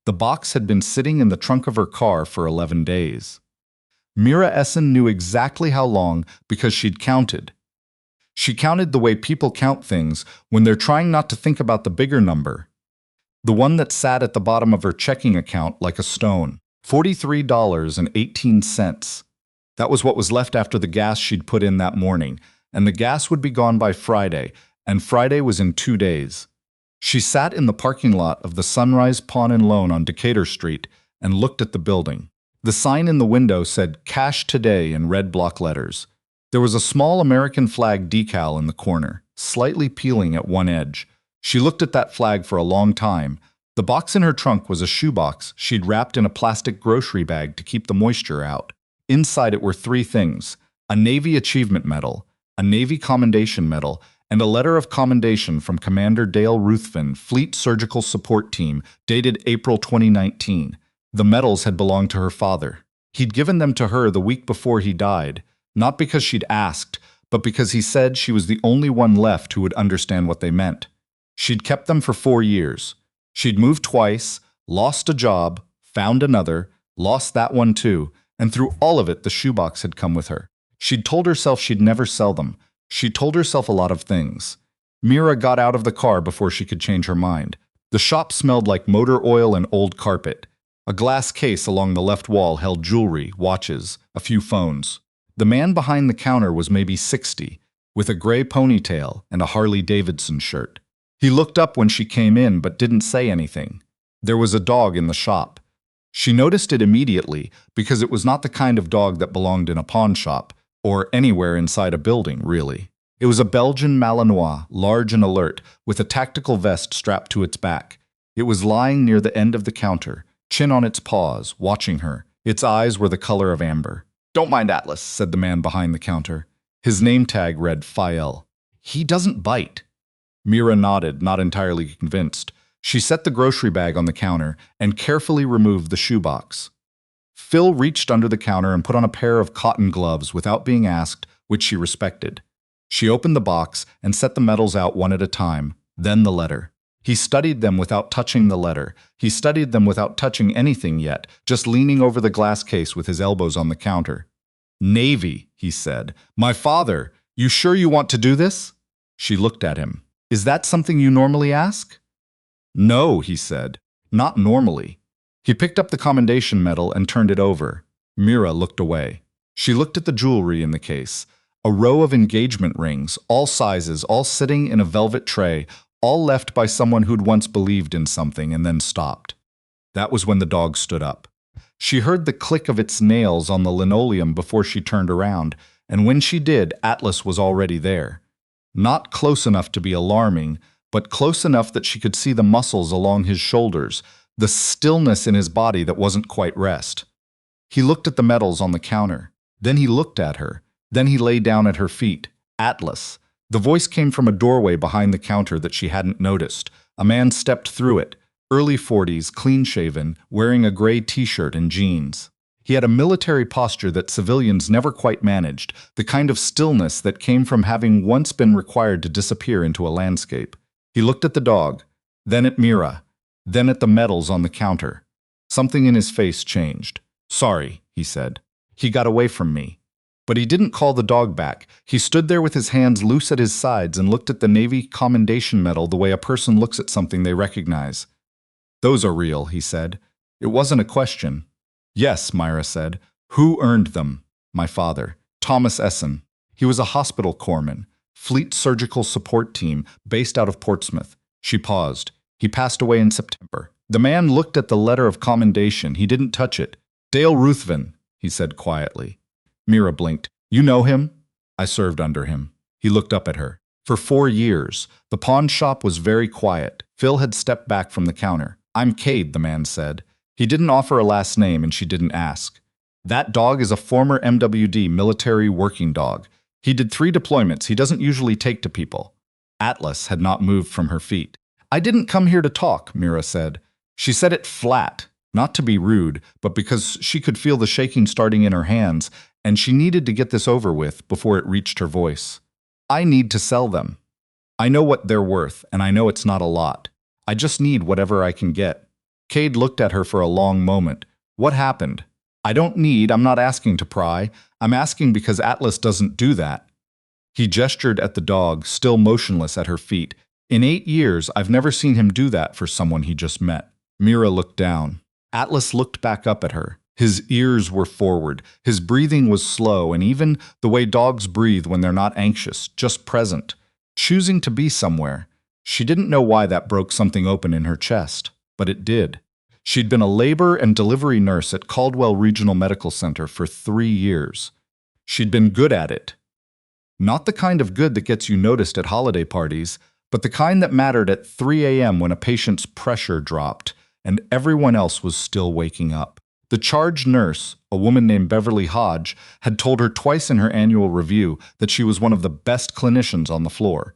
The box had been sitting in the trunk of her car for 11 days. Mira Essen knew exactly how long because she'd counted. She counted the way people count things when they're trying not to think about the bigger number. The one that sat at the bottom of her checking account like a stone. $43.18. That was what was left after the gas she'd put in that morning, and the gas would be gone by Friday, and Friday was in 2 days. She sat in the parking lot of the Sunrise Pawn and Loan on Decatur Street and looked at the building. The sign in the window said "Cash Today" in red block letters. There was a small American flag decal in the corner, slightly peeling at one edge. She looked at that flag for a long time. The box in her trunk was a shoebox she'd wrapped in a plastic grocery bag to keep the moisture out. Inside it were 3 things: a Navy Achievement Medal, a Navy Commendation Medal, and a letter of commendation from Commander Dale Ruthven, Fleet Surgical Support Team, dated April 2019. The medals had belonged to her father. He'd given them to her the week before he died, not because she'd asked, but because he said she was the only one left who would understand what they meant. She'd kept them for 4 years. She'd moved twice, lost a job, found another, lost that one too, and through all of it the shoebox had come with her. She'd told herself she'd never sell them. She told herself a lot of things. Mira got out of the car before she could change her mind. The shop smelled like motor oil and old carpet. A glass case along the left wall held jewelry, watches, a few phones. The man behind the counter was maybe 60, with a gray ponytail and a Harley-Davidson shirt. He looked up when she came in but didn't say anything. There was a dog in the shop. She noticed it immediately because it was not the kind of dog that belonged in a pawn shop, or anywhere inside a building, really. It was a Belgian Malinois, large and alert, with a tactical vest strapped to its back. It was lying near the end of the counter, chin on its paws, watching her. Its eyes were the color of amber. "Don't mind Atlas," said the man behind the counter. His name tag read Fael. "He doesn't bite." Mira nodded, not entirely convinced. She set the grocery bag on the counter and carefully removed the shoebox. Phil reached under the counter and put on a pair of cotton gloves without being asked, which she respected. She opened the box and set the medals out one at a time, then the letter. He studied them without touching the letter. He studied them without touching anything yet, just leaning over the glass case with his elbows on the counter. "Navy," he said. "My father. You sure you want to do this?" She looked at him. "Is that something you normally ask?" "No," he said. "Not normally." He picked up the commendation medal and turned it over. Mira looked away. She looked at the jewelry in the case. A row of engagement rings, all sizes, all sitting in a velvet tray, all left by someone who'd once believed in something and then stopped. That was when the dog stood up. She heard the click of its nails on the linoleum before she turned around, and when she did, Atlas was already there. Not close enough to be alarming, but close enough that she could see the muscles along his shoulders, the stillness in his body that wasn't quite rest. He looked at the medals on the counter. Then he looked at her. Then he lay down at her feet. "Atlas." The voice came from a doorway behind the counter that she hadn't noticed. A man stepped through it, early 40s, clean-shaven, wearing a gray t-shirt and jeans. He had a military posture that civilians never quite managed, the kind of stillness that came from having once been required to disappear into a landscape. He looked at the dog, then at Mira, then at the medals on the counter. Something in his face changed. "Sorry," he said. "He got away from me." But he didn't call the dog back. He stood there with his hands loose at his sides and looked at the Navy Commendation Medal the way a person looks at something they recognize. "Those are real," he said. It wasn't a question. "Yes," Mira said. "Who earned them?" "My father, Thomas Essen. He was a hospital corpsman, Fleet Surgical Support Team, based out of Portsmouth." She paused. "He passed away in September." The man looked at the letter of commendation. He didn't touch it. "Dale Ruthven," he said quietly. Mira blinked. "You know him?" "I served under him." He looked up at her. "For 4 years. The pawn shop was very quiet." Phil had stepped back from the counter. "I'm Cade," the man said. He didn't offer a last name and she didn't ask. "That dog is a former MWD military working dog. He did 3 deployments. He doesn't usually take to people." Atlas had not moved from her feet. "I didn't come here to talk," Mira said. She said it flat, not to be rude, but because she could feel the shaking starting in her hands, and she needed to get this over with before it reached her voice. "I need to sell them. I know what they're worth, and I know it's not a lot. I just need whatever I can get." Cade looked at her for a long moment. What happened? I'm not asking to pry. I'm asking because Atlas doesn't do that. He gestured at the dog, still motionless at her feet. In 8 years, I've never seen him do that for someone he just met. Mira looked down. Atlas looked back up at her. His ears were forward, his breathing was slow, and even the way dogs breathe when they're not anxious, just present, choosing to be somewhere. She didn't know why that broke something open in her chest, but it did. She'd been a labor and delivery nurse at Caldwell Regional Medical Center for 3 years. She'd been good at it. Not the kind of good that gets you noticed at holiday parties, but the kind that mattered at 3 a.m. when a patient's pressure dropped and everyone else was still waking up. The charge nurse, a woman named Beverly Hodge, had told her twice in her annual review that she was one of the best clinicians on the floor.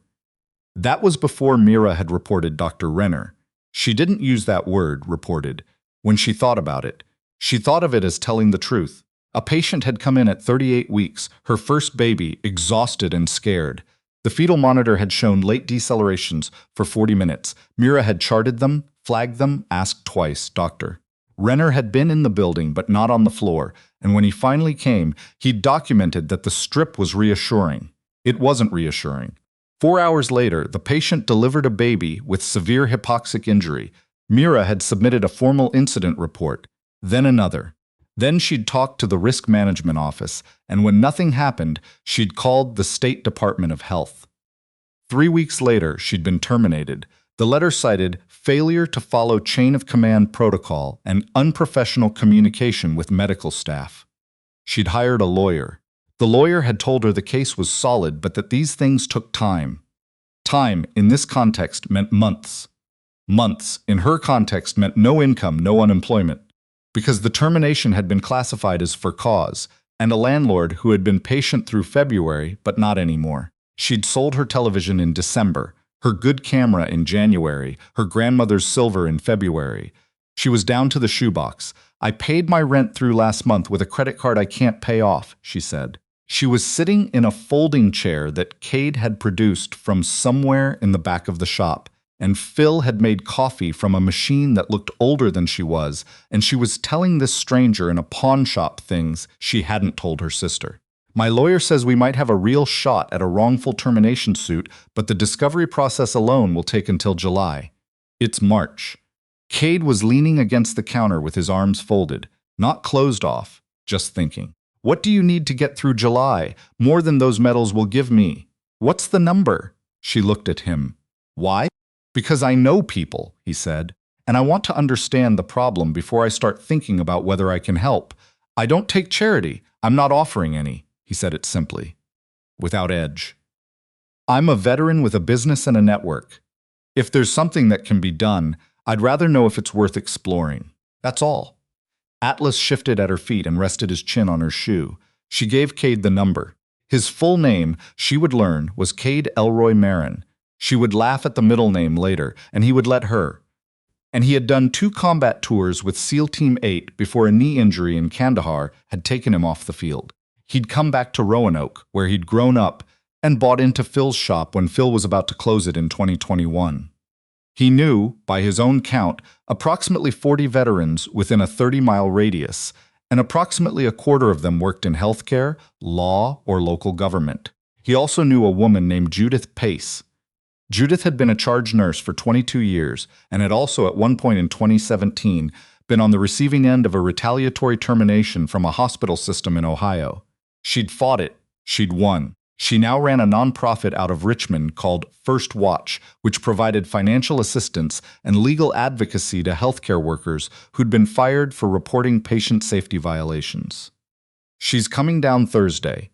That was before Mira had reported Dr. Renner. She didn't use that word, reported. When she thought about it, she thought of it as telling the truth. A patient had come in at 38 weeks, her first baby, exhausted and scared. The fetal monitor had shown late decelerations for 40 minutes. Mira had charted them, flagged them, asked twice, "Doctor." Renner had been in the building but not on the floor, and when he finally came, he'd documented that the strip was reassuring. It wasn't reassuring. 4 hours later, the patient delivered a baby with severe hypoxic injury. Mira had submitted a formal incident report, then another. Then she'd talked to the risk management office, and when nothing happened, she'd called the State Department of Health. 3 weeks later, she'd been terminated. The letter cited failure to follow chain of command protocol and unprofessional communication with medical staff. She'd hired a lawyer. The lawyer had told her the case was solid, but that these things took time. Time, in this context, meant months. Months, in her context, meant no income, no unemployment. Because the termination had been classified as for cause, and a landlord who had been patient through February, but not anymore. She'd sold her television in December, her good camera in January, her grandmother's silver in February. She was down to the shoebox. "I paid my rent through last month with a credit card I can't pay off," she said. She was sitting in a folding chair that Cade had produced from somewhere in the back of the shop, and Phil had made coffee from a machine that looked older than she was, and she was telling this stranger in a pawn shop things she hadn't told her sister. "My lawyer says we might have a real shot at a wrongful termination suit, but the discovery process alone will take until July. It's March." Cade was leaning against the counter with his arms folded, not closed off, just thinking. "What do you need to get through July? More than those medals will give me." "What's the number?" She looked at him. "Why?" "Because I know people," he said, "and I want to understand the problem before I start thinking about whether I can help. I don't take charity. I'm not offering any." He said it simply, without edge. "I'm a veteran with a business and a network. If there's something that can be done, I'd rather know if it's worth exploring. That's all." Atlas shifted at her feet and rested his chin on her shoe. She gave Cade the number. His full name, she would learn, was Cade Elroy Marin. She would laugh at the middle name later, and he would let her. And he had done 2 combat tours with SEAL Team 8 before a knee injury in Kandahar had taken him off the field. He'd come back to Roanoke, where he'd grown up, and bought into Phil's shop when Phil was about to close it in 2021. He knew, by his own count, approximately 40 veterans within a 30-mile radius, and approximately a quarter of them worked in healthcare, law, or local government. He also knew a woman named Judith Pace. Judith had been a charge nurse for 22 years and had also at one point in 2017 been on the receiving end of a retaliatory termination from a hospital system in Ohio. She'd fought it. She'd won. She now ran a nonprofit out of Richmond called First Watch, which provided financial assistance and legal advocacy to healthcare workers who'd been fired for reporting patient safety violations. "She's coming down Thursday."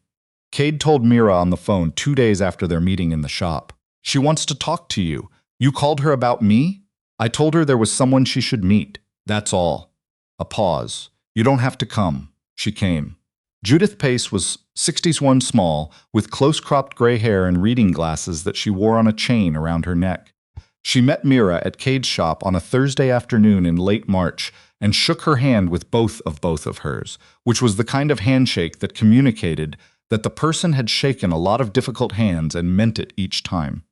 Cade told Mira on the phone 2 days after their meeting in the shop. "She wants to talk to you. You called her about me?" "I told her there was someone she should meet. That's all." A pause. "You don't have to come." She came. Judith Pace was 61 small, with close-cropped gray hair and reading glasses that she wore on a chain around her neck. She met Mira at Cade's shop on a Thursday afternoon in late March and shook her hand with both of hers, which was the kind of handshake that communicated that the person had shaken a lot of difficult hands and meant it each time.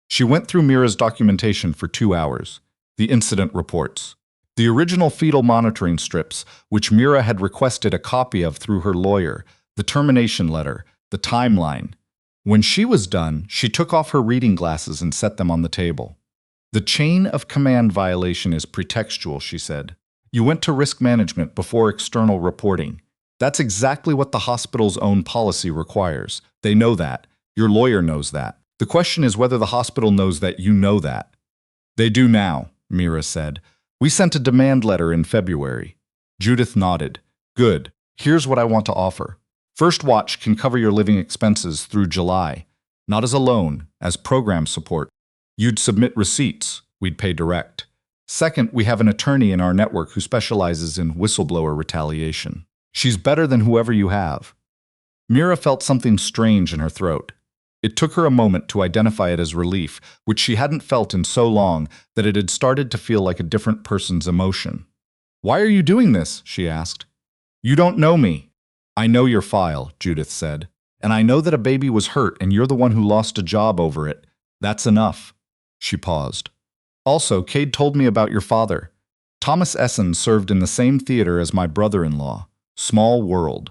She went through Mira's documentation for 2 hours. The incident reports. The original fetal monitoring strips, which Mira had requested a copy of through her lawyer, the termination letter, the timeline. When she was done, she took off her reading glasses and set them on the table. The chain of command violation is pretextual, she said. You went to risk management before external reporting. That's exactly what the hospital's own policy requires. They know that. Your lawyer knows that. The question is whether the hospital knows that you know that. They do now, Mira said. We sent a demand letter in February. Judith nodded. Good. Here's what I want to offer. First Watch can cover your living expenses through July. Not as a loan, as program support. You'd submit receipts. We'd pay direct. Second, we have an attorney in our network who specializes in whistleblower retaliation. She's better than whoever you have. Mira felt something strange in her throat. It took her a moment to identify it as relief, which she hadn't felt in so long that it had started to feel like a different person's emotion. Why are you doing this? She asked. You don't know me. I know your file, Judith said. And I know that a baby was hurt and you're the one who lost a job over it. That's enough. She paused. Also, Cade told me about your father. Thomas Essen served in the same theater as my brother-in-law. Small world.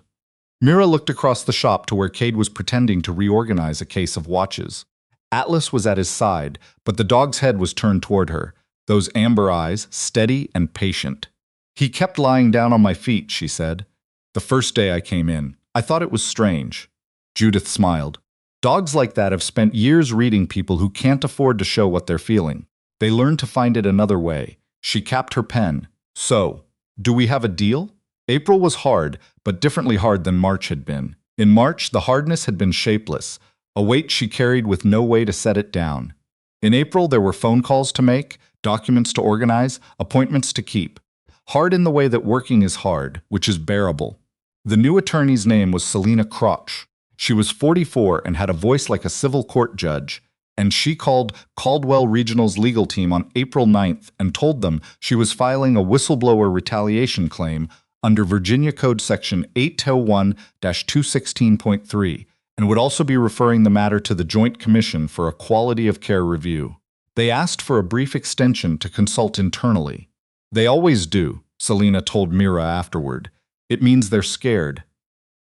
Mira looked across the shop to where Cade was pretending to reorganize a case of watches. Atlas was at his side, but the dog's head was turned toward her, those amber eyes steady and patient. He kept lying down on my feet, she said. The first day I came in, I thought it was strange. Judith smiled. Dogs like that have spent years reading people who can't afford to show what they're feeling. They learn to find it another way. She capped her pen. So, do we have a deal? April was hard, but differently hard than March had been. In March, the hardness had been shapeless, a weight she carried with no way to set it down. In April, there were phone calls to make, documents to organize, appointments to keep. Hard in the way that working is hard, which is bearable. The new attorney's name was Selina Crotch. She was 44 and had a voice like a civil court judge, and she called Caldwell Regional's legal team on April 9th and told them she was filing a whistleblower retaliation claim under Virginia Code Section 801-216.3 and would also be referring the matter to the Joint Commission for a Quality of Care review. They asked for a brief extension to consult internally. They always do, Selina told Mira afterward. It means they're scared.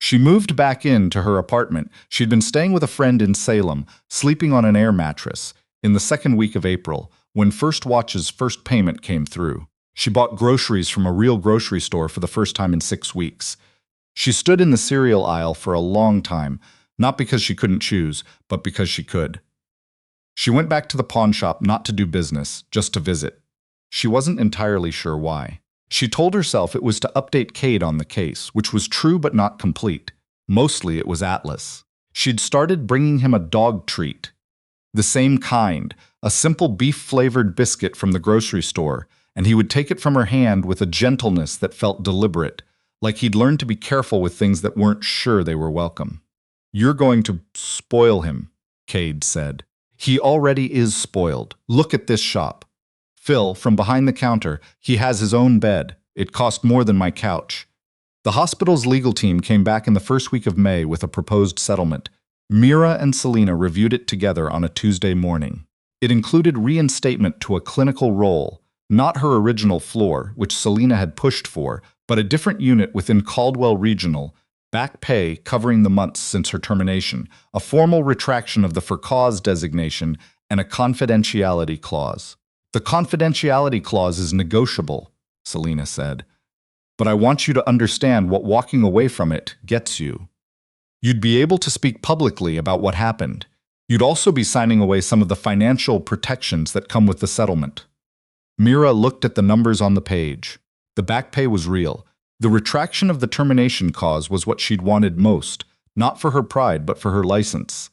She moved back into her apartment. She'd been staying with a friend in Salem, sleeping on an air mattress, in the second week of April, when First Watch's first payment came through. She bought groceries from a real grocery store for the first time in 6 weeks. She stood in the cereal aisle for a long time, not because she couldn't choose, but because she could. She went back to the pawn shop not to do business, just to visit. She wasn't entirely sure why. She told herself it was to update Cade on the case, which was true but not complete. Mostly it was Atlas. She'd started bringing him a dog treat. The same kind, a simple beef-flavored biscuit from the grocery store, and he would take it from her hand with a gentleness that felt deliberate, like he'd learned to be careful with things that weren't sure they were welcome. You're going to spoil him, Cade said. He already is spoiled. Look at this shop. Phil, from behind the counter, he has his own bed. It cost more than my couch. The hospital's legal team came back in the first week of May with a proposed settlement. Mira and Selina reviewed it together on a Tuesday morning. It included reinstatement to a clinical role, not her original floor, which Selina had pushed for, but a different unit within Caldwell Regional, back pay covering the months since her termination, a formal retraction of the for cause designation, and a confidentiality clause. The confidentiality clause is negotiable, Selina said, but I want you to understand what walking away from it gets you. You'd be able to speak publicly about what happened. You'd also be signing away some of the financial protections that come with the settlement. Mira looked at the numbers on the page. The back pay was real. The retraction of the termination cause was what she'd wanted most, not for her pride but for her license.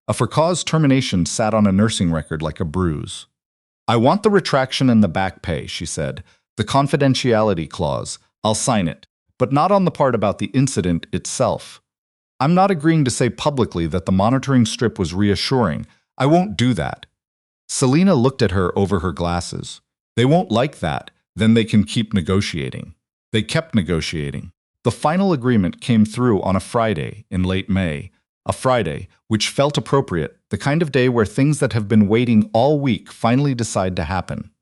A for cause termination sat on a nursing record like a bruise. I want the retraction and the back pay, she said. The confidentiality clause. I'll sign it, but not on the part about the incident itself. I'm not agreeing to say publicly that the monitoring strip was reassuring. I won't do that. Selina looked at her over her glasses. They won't like that. Then they can keep negotiating. They kept negotiating. The final agreement came through on a Friday in late May. A Friday, which felt appropriate, the kind of day where things that have been waiting all week finally decide to happen.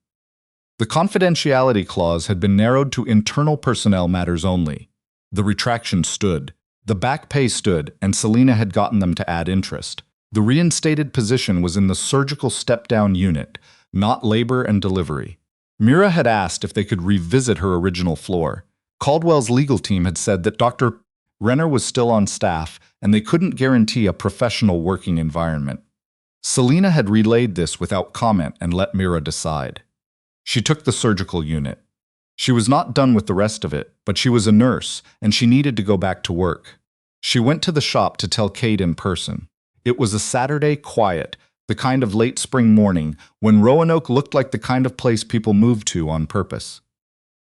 The confidentiality clause had been narrowed to internal personnel matters only. The retraction stood. The back pay stood, and Selina had gotten them to add interest. The reinstated position was in the surgical step-down unit, not labor and delivery. Mira had asked if they could revisit her original floor. Caldwell's legal team had said that Dr. Renner was still on staff, and they couldn't guarantee a professional working environment. Selina had relayed this without comment and let Mira decide. She took the surgical unit. She was not done with the rest of it, but she was a nurse, and she needed to go back to work. She went to the shop to tell Cade in person. It was a Saturday quiet, the kind of late spring morning when Roanoke looked like the kind of place people moved to on purpose.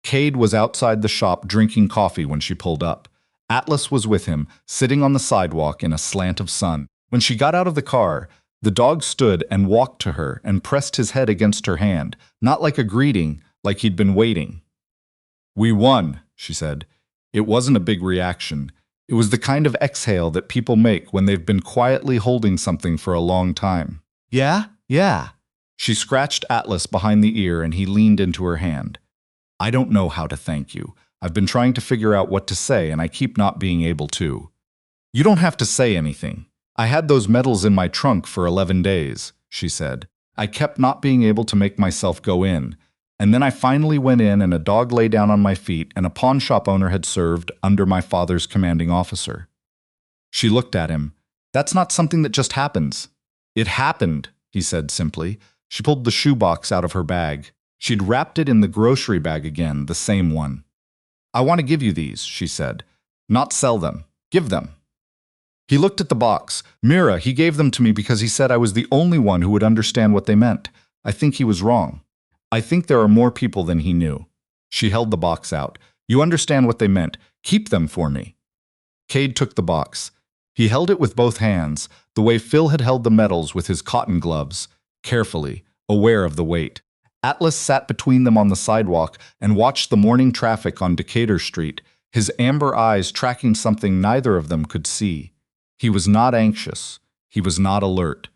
Cade was outside the shop drinking coffee when she pulled up. Atlas was with him, sitting on the sidewalk in a slant of sun. When she got out of the car, the dog stood and walked to her and pressed his head against her hand, not like a greeting, like he'd been waiting. "We won," she said. It wasn't a big reaction. It was the kind of exhale that people make when they've been quietly holding something for a long time. Yeah. She scratched Atlas behind the ear and he leaned into her hand. "I don't know how to thank you. I've been trying to figure out what to say and I keep not being able to." "You don't have to say anything. I had those medals in my trunk for 11 days, she said. "I kept not being able to make myself go in. And then I finally went in and a dog lay down on my feet and a pawn shop owner had served under my father's commanding officer." She looked at him. "That's not something that just happens." "It happened," he said simply. She pulled the shoebox out of her bag. She'd wrapped it in the grocery bag again, the same one. "I want to give you these," she said. "Not sell them. Give them." He looked at the box. "Mira, he gave them to me because he said I was the only one who would understand what they meant. I think he was wrong. I think there are more people than he knew." She held the box out. "You understand what they meant. Keep them for me." Cade took the box. He held it with both hands, the way Phil had held the medals with his cotton gloves, carefully, aware of the weight. Atlas sat between them on the sidewalk and watched the morning traffic on Decatur Street, his amber eyes tracking something neither of them could see. He was not anxious. He was not alert.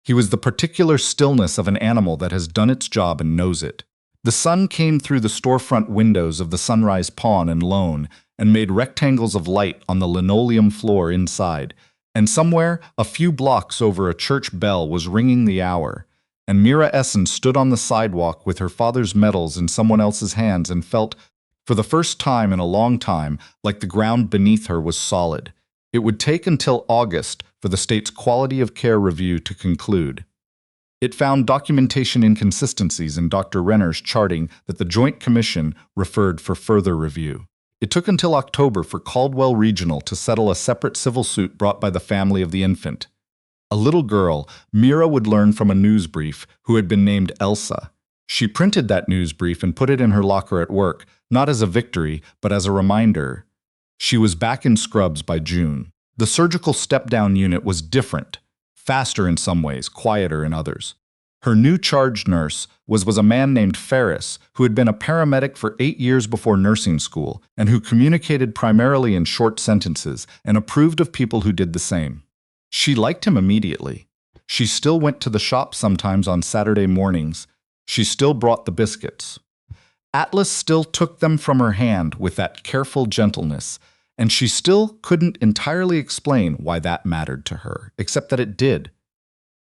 He was the particular stillness of an animal that has done its job and knows it. The sun came through the storefront windows of the Sunrise Pawn and Loan and made rectangles of light on the linoleum floor inside, and somewhere, a few blocks over a church bell was ringing the hour, and Mira Essen stood on the sidewalk with her father's medals in someone else's hands and felt, for the first time in a long time, like the ground beneath her was solid. It would take until August for the state's quality of care review to conclude. It found documentation inconsistencies in Dr. Renner's charting that the Joint Commission referred for further review. It took until October for Caldwell Regional to settle a separate civil suit brought by the family of the infant. A little girl, Mira would learn from a news brief, who had been named Elsa. She printed that news brief and put it in her locker at work, not as a victory, but as a reminder. She was back in scrubs by June. The surgical step-down unit was different, faster in some ways, quieter in others. Her new charge nurse was a man named Ferris, who had been a paramedic for 8 years before nursing school, and who communicated primarily in short sentences and approved of people who did the same. She liked him immediately. She still went to the shop sometimes on Saturday mornings. She still brought the biscuits. Atlas still took them from her hand with that careful gentleness, and she still couldn't entirely explain why that mattered to her, except that it did.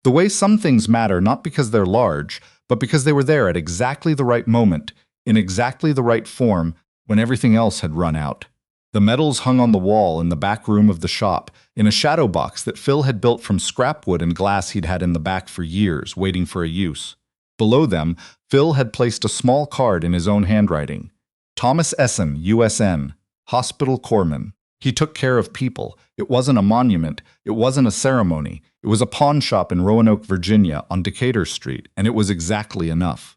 The way some things matter not because they're large, but because they were there at exactly the right moment, in exactly the right form, when everything else had run out. The medals hung on the wall in the back room of the shop, in a shadow box that Phil had built from scrap wood and glass he'd had in the back for years, waiting for a use. Below them, Phil had placed a small card in his own handwriting. Thomas Essen, USN, Hospital Corpsman. He took care of people. It wasn't a monument. It wasn't a ceremony. It was a pawn shop in Roanoke, Virginia, on Decatur Street, and it was exactly enough.